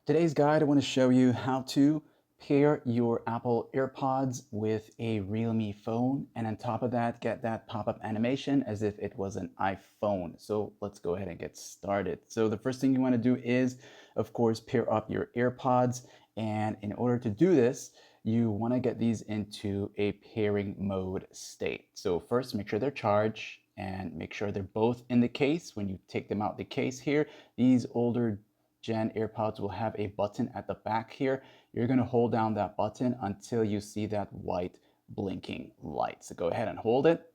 Today's guide, I want to show you how to pair your Apple Airpods with a Realme phone, and on top of that, get that pop-up animation as if it was an iPhone. So let's go ahead and get started. So the first thing you want to do is, of course, pair up your AirPods. And in order to do this, you want to get these into a pairing mode state. So first, make sure they're charged and make sure they're both in the case. When you take them out the case here, these older Gen AirPods will have a button at the back here. You're going to hold down that button until you see that white blinking light. So go ahead and hold it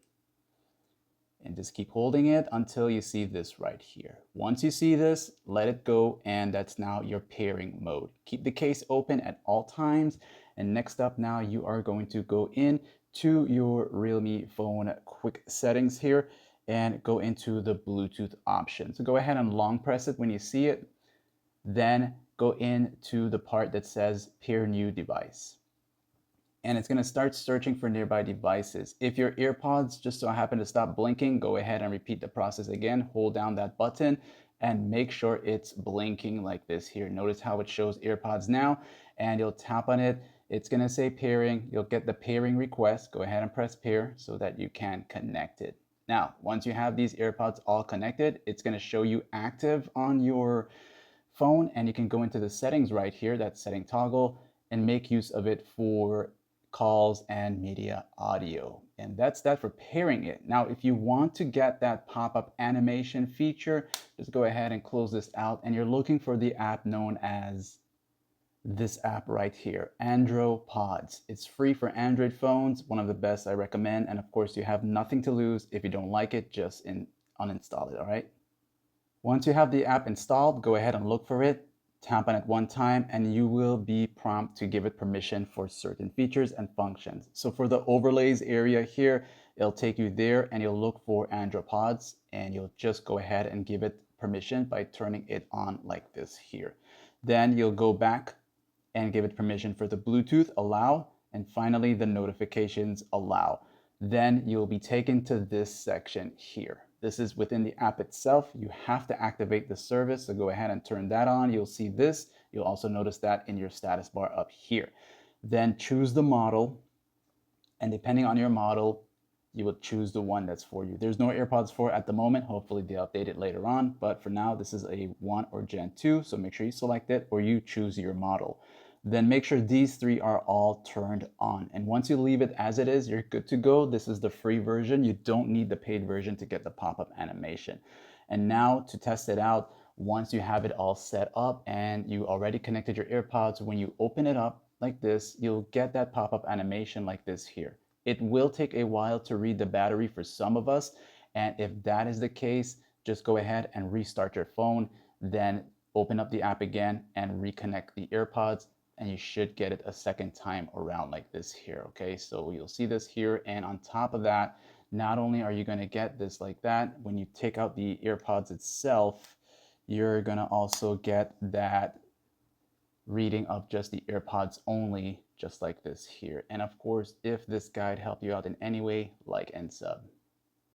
and just keep holding it until you see this right here. Once you see this, let it go, and that's now your pairing mode. Keep the case open at all times. And next up now, you are going to go in to your Realme phone quick settings here and go into the Bluetooth option. So go ahead and long press it when you see it. Then go into the part that says pair new device. And it's going to start searching for nearby devices. If your AirPods just so happen to stop blinking, go ahead and repeat the process again. Hold down that button and make sure it's blinking like this here. Notice how it shows AirPods now, and you'll tap on it. It's going to say pairing. You'll get the pairing request. Go ahead and press pair so that you can connect it. Now, once you have these AirPods all connected, it's going to show you active on your phone, and you can go into the settings right here, that setting toggle, and make use of it for calls and media audio. And that's that for pairing it. Now, if you want to get that pop-up animation feature, just go ahead and close this out, and you're looking for the app known as this app right here, andropods. It's free for Android phones, one of the best I recommend, and of course you have nothing to lose. If you don't like it, just uninstall it. All right, once you have the app installed, go ahead and look for it, tap on it one time, and you will be prompted to give it permission for certain features and functions. So for the overlays area here, it'll take you there and you'll look for andropods, and you'll just go ahead and give it permission by turning it on like this here. Then you'll go back and give it permission for the Bluetooth, allow, and finally the notifications, allow. Then you'll be taken to this section here. This is within the app itself. You have to activate the service, so go ahead and turn that on. You'll see this. You'll also notice that in your status bar up here. Then choose the model, and depending on your model, you will choose the one that's for you. There's no AirPods 4 at the moment. Hopefully they update it later on, but for now this is a 1 or Gen 2, so make sure you select it or you choose your model. Then make sure these three are all turned on. And once you leave it as it is, you're good to go. This is the free version. You don't need the paid version to get the pop-up animation. And now to test it out, once you have it all set up and you already connected your AirPods, when you open it up like this, you'll get that pop-up animation like this here. It will take a while to read the battery for some of us. And if that is the case, just go ahead and restart your phone, then open up the app again and reconnect the AirPods, and you should get it a second time around like this here. Okay, so you'll see this here, and on top of that, not only are you going to get this like that, when you take out the AirPods itself, you're going to also get that reading of just the AirPods only, just like this here. And of course, if this guide helped you out in any way, like and sub.